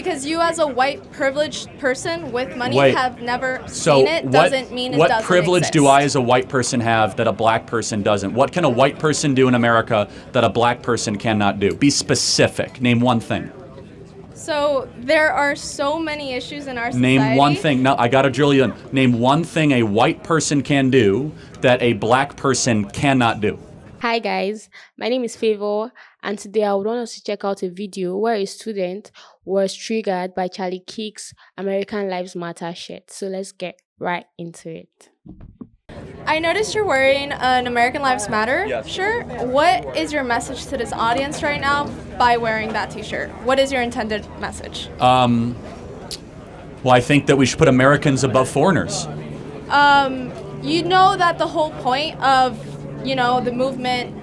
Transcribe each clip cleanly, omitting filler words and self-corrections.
Because you as a white privileged person with money Wait. have never So seen it doesn't mean it doesn't what privilege exist. do I as a white person have that a black person doesn't? What can a white person do in America that a black person cannot do? Be specific. Name one thing. So there are so many issues in our society. Name one thing. No, I got to drill you in. Name one thing a white person can do that a black person cannot do. Hi guys, my name is Favor, and today I would want us to check out a video where a student was triggered by Charlie Kirk's American Lives Matter shirt. So let's get right into it. I noticed you're wearing an American Lives Matter Yes. shirt. What is your message to this audience right now by wearing that t-shirt? What is your intended message? Well, I think that we should put Americans above foreigners. You know that the whole point of, the movement,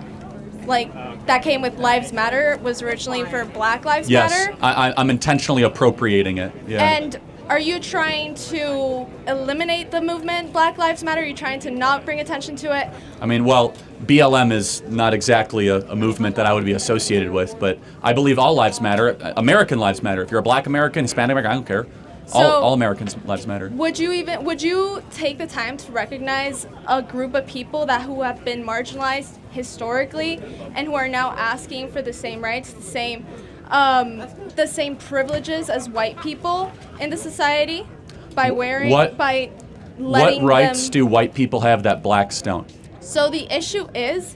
that came with Lives Matter was originally for Black Lives Yes, Matter? I'm intentionally appropriating it. Yeah. And are you trying to eliminate the movement, Black Lives Matter? Are you trying to not bring attention to it? I mean, well, BLM is not exactly a movement that I would be associated with, but I believe all lives matter. American lives matter. If you're a black American, Hispanic American, I don't care. All Americans' lives matter. Would you take the time to recognize a group of people who have been marginalized historically and who are now asking for the same rights, the same privileges as white people in the society by letting What rights do white people have that blacks don't? So the issue is,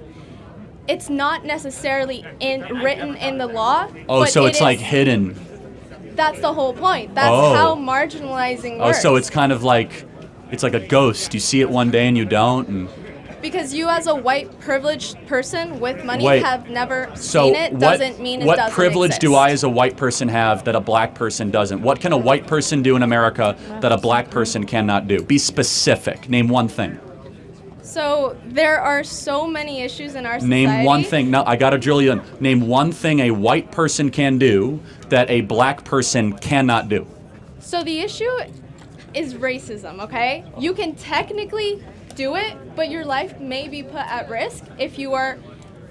it's not necessarily written in the law. Oh, so it's like hidden. That's the whole point. That's how marginalizing works. Oh, so it's kind of like, it's like a ghost. You see it one day and you don't. And because you as a white privileged person with money have never so seen it doesn't mean it doesn't What privilege exist. do I as a white person have that a black person doesn't? What can a white person do in America that a black person cannot do? Be specific. Name one thing. So there are so many issues in our society. Name one thing. No, I got to drill you in. Name one thing a white person can do that a black person cannot do. So the issue is racism, okay? You can technically do it, but your life may be put at risk if you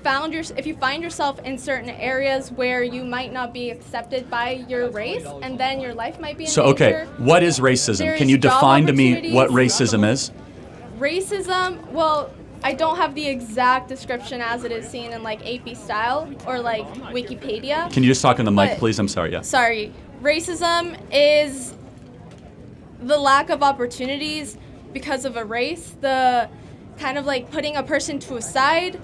find yourself in certain areas where you might not be accepted by your race, and then your life might be in danger. Okay, what is racism? Can you define to me what racism is? Racism, well, I don't have the exact description as it is seen in AP style or Wikipedia. Can you just talk on the mic, please? I'm sorry, yeah. Sorry. Racism is the lack of opportunities because of a race, the kind of putting a person to a side.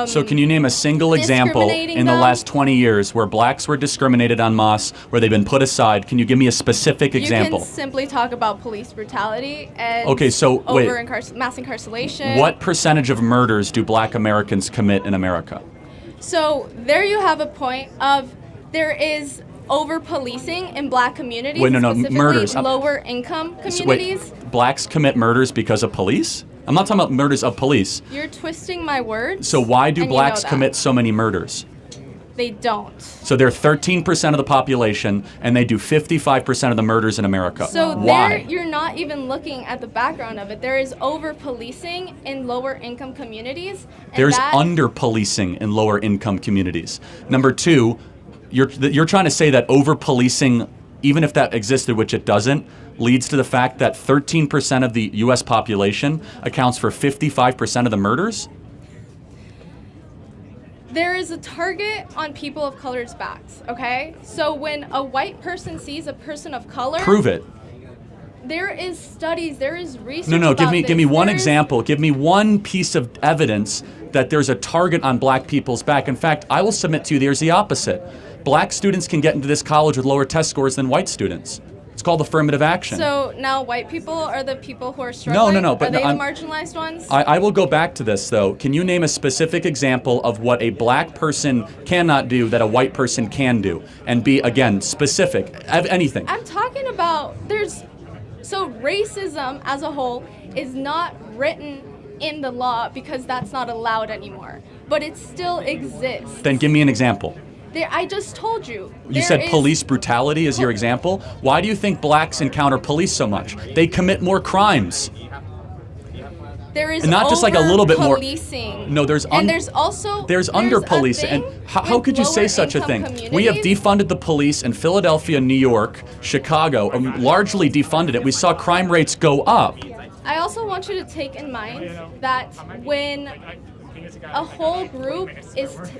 So can you name a single example in the last 20 years where blacks were discriminated en masse, where they've been put aside? Can you give me a specific example? You can simply talk about police brutality and mass incarceration. What percentage of murders do black Americans commit in America? So there you have a point of there is over-policing in black communities, specifically murders. lower income communities. Blacks commit murders because of police? I'm not talking about murders of police. You're twisting my words. So why do blacks commit so many murders? They don't. So they're 13% of the population, and they do 55% of the murders in America. So why? You're not even looking at the background of it. There is over-policing in lower income communities. There's under-policing in lower income communities. Number two, you're trying to say that over-policing, even if that existed, which it doesn't, leads to the fact that 13% of the U.S. population accounts for 55% of the murders? There is a target on people of color's backs, okay? So when a white person sees a person of color... Prove it. There is studies, there is research No, about give me one example. Give me one piece of evidence that there's a target on black people's back. In fact, I will submit to you there's the opposite. Black students can get into this college with lower test scores than white students. It's called affirmative action. So now white people are the people who are struggling? No. But are they the marginalized ones? I will go back to this, though. Can you name a specific example of what a black person cannot do that a white person can do? And be, again, specific. Anything. I'm talking about so racism as a whole is not written in the law because that's not allowed anymore. But it still exists. Then give me an example. I just told you. You said police brutality is your example. Why do you think blacks encounter police so much? They commit more crimes. there is And not just like a little bit more. policing. No, there's under policing. And how could you say such a thing? We have defunded the police in Philadelphia, New York, Chicago, largely defunded it. We saw crime rates go up. I also want you to take in mind that when a whole group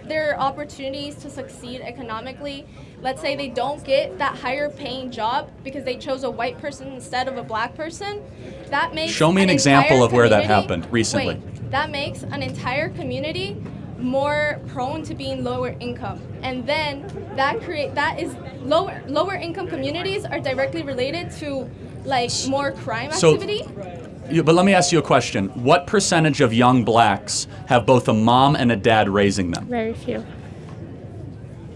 there are opportunities to succeed economically. Let's say they don't get that higher paying job because they chose a white person instead of a black person. That makes Show me an example of where that happened recently. That makes an entire community more prone to being lower income, and then that is lower income communities are directly related to like more crime activity. But let me ask you a question. What percentage of young blacks have both a mom and a dad raising them? Very few.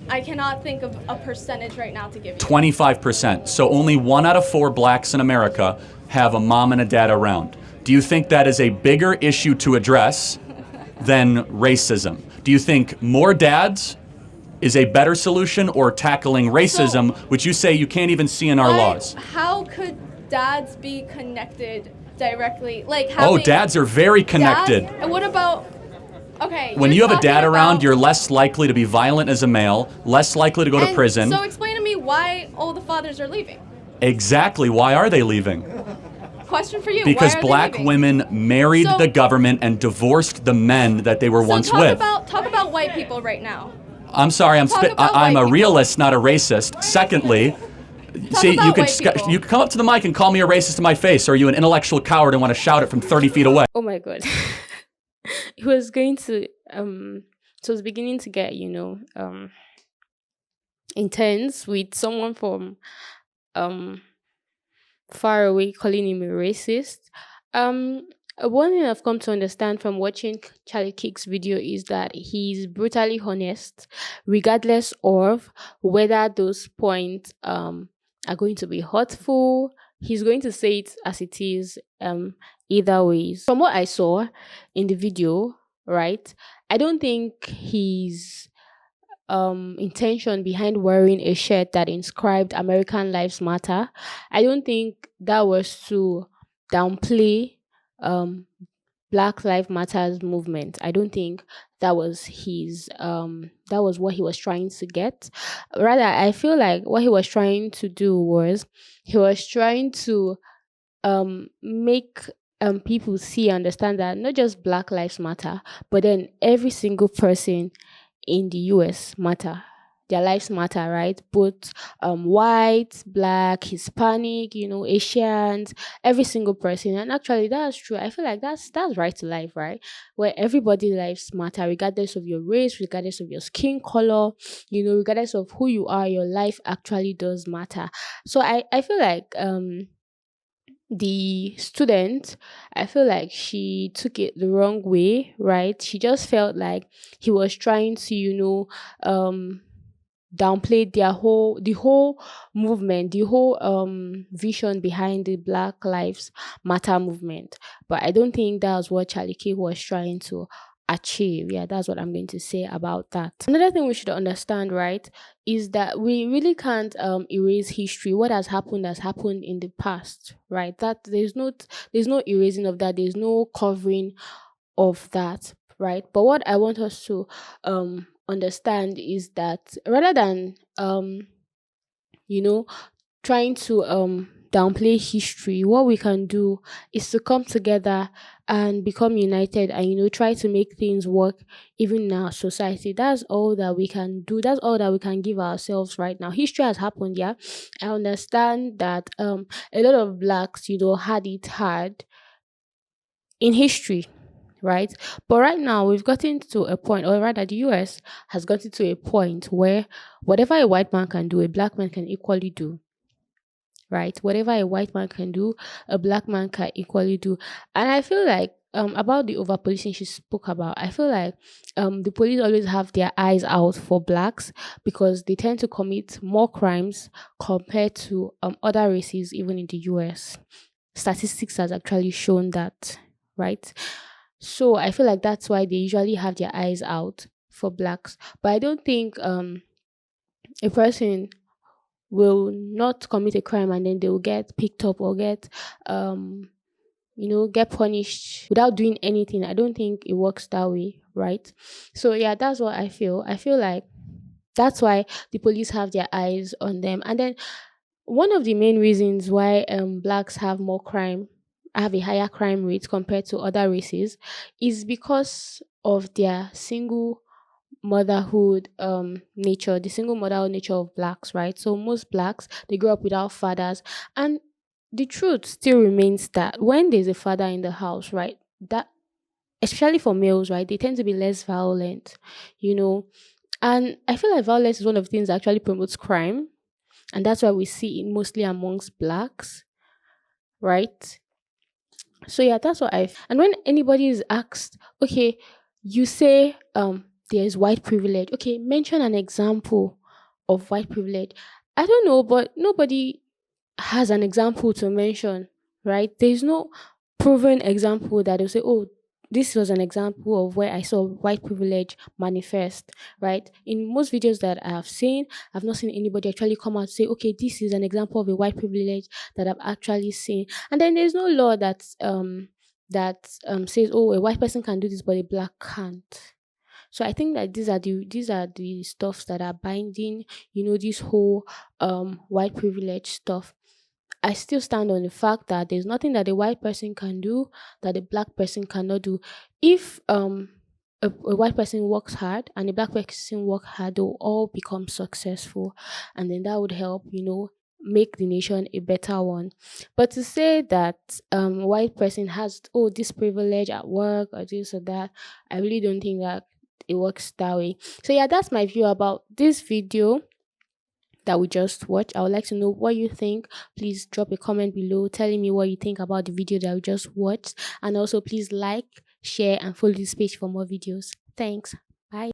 I cannot think of a percentage right now to give you. 25%. So only 1 out of 4 blacks in America have a mom and a dad around. Do you think that is a bigger issue to address than racism? Do you think more dads is a better solution, or tackling racism, which you say you can't even see in our laws? How could dads be connected directly? Dads are very connected. And what about, okay. When you have a dad around, you're less likely to be violent as a male, less likely to go to prison. So explain to me why all the fathers are leaving. Exactly. Why are they leaving? Question for you. Because black women married the government and divorced the men that they were once with. Talk about white people right now. I'm sorry, I'm a realist, not a racist. Secondly, see, you can come up to the mic and call me a racist to my face, or are you an intellectual coward and want to shout it from 30 feet away? Oh my God. It was going to, so it was beginning to get, intense with someone from far away calling him a racist. One thing I've come to understand from watching Charlie Kirk's video is that he's brutally honest, regardless of whether those points are going to be hurtful. He's going to say it as it is, either ways. From what I saw in the video, right, I don't think his intention behind wearing a shirt that inscribed American Lives Matter, I don't think that was to downplay Black Lives Matters movement. I don't think that was that was what he was trying to get. Rather, I feel like what he was trying to do was he was trying to make people understand that not just Black Lives Matter, but then every single person in the US matter. Their lives matter, right? Both white, black, Hispanic, Asians, every single person. And actually that's true. I feel like that's right to life, right? Where everybody's lives matter, regardless of your race, regardless of your skin color, regardless of who you are, your life actually does matter. So I feel like the student, I feel like she took it the wrong way, right? She just felt like he was trying to, downplay the whole movement, the whole vision behind the Black Lives Matter movement. But I don't think that was what Charlie Kirk was trying to achieve. Yeah, that's what I'm going to say about that. Another thing we should understand, right, is that we really can't erase history. What has happened in the past, right? That there's no erasing of that. There's no covering of that, right? But what I want us to understand is that rather than trying to downplay history, what we can do is to come together and become united and try to make things work even in our society. That's all that we can do. That's all that we can give ourselves right now. History has happened, yeah. I understand that a lot of blacks had it hard in history, right? But right now we've gotten to a point, or rather the US has gotten to a point where whatever a white man can do, a black man can equally do. Right? Whatever a white man can do, a black man can equally do. And I feel like about the over policing she spoke about, I feel like the police always have their eyes out for blacks because they tend to commit more crimes compared to other races, even in the US. Statistics has actually shown that, right? So I feel like that's why they usually have their eyes out for blacks. But I don't think a person will not commit a crime and then they will get picked up or get get punished without doing anything. I don't think it works that way, right? So yeah, that's what I feel. I feel like that's why the police have their eyes on them. And then one of the main reasons why blacks have a higher crime rate compared to other races is because of their single motherhood nature, the single motherhood nature of blacks, right? So most blacks, they grow up without fathers. And the truth still remains that when there's a father in the house, right, that especially for males, right, they tend to be less violent, you know. And I feel like violence is one of the things that actually promotes crime, and that's why we see it mostly amongst blacks, right? So yeah, that's what and when anybody is asked, okay, you say there's white privilege. Okay, mention an example of white privilege. I don't know, but nobody has an example to mention, right? There's no proven example that they'll say, oh, this was an example of where I saw white privilege manifest, right? In most videos that I have seen, I've not seen anybody actually come out and say, okay, this is an example of a white privilege that I've actually seen. And then there's no law that says, oh, a white person can do this, but a black can't. So I think that these are the stuffs that are binding, this whole white privilege stuff. I still stand on the fact that there's nothing that a white person can do that a black person cannot do. If a white person works hard and a black person work hard, they'll all become successful, and then that would help, make the nation a better one. But to say that a white person has this privilege at work or this or that, I really don't think that it works that way. So yeah, that's my view about this video that we just watched. I would like to know what you think. Please drop a comment below telling me what you think about the video that we just watched. And also please like, share, and follow this page for more videos. Thanks. Bye.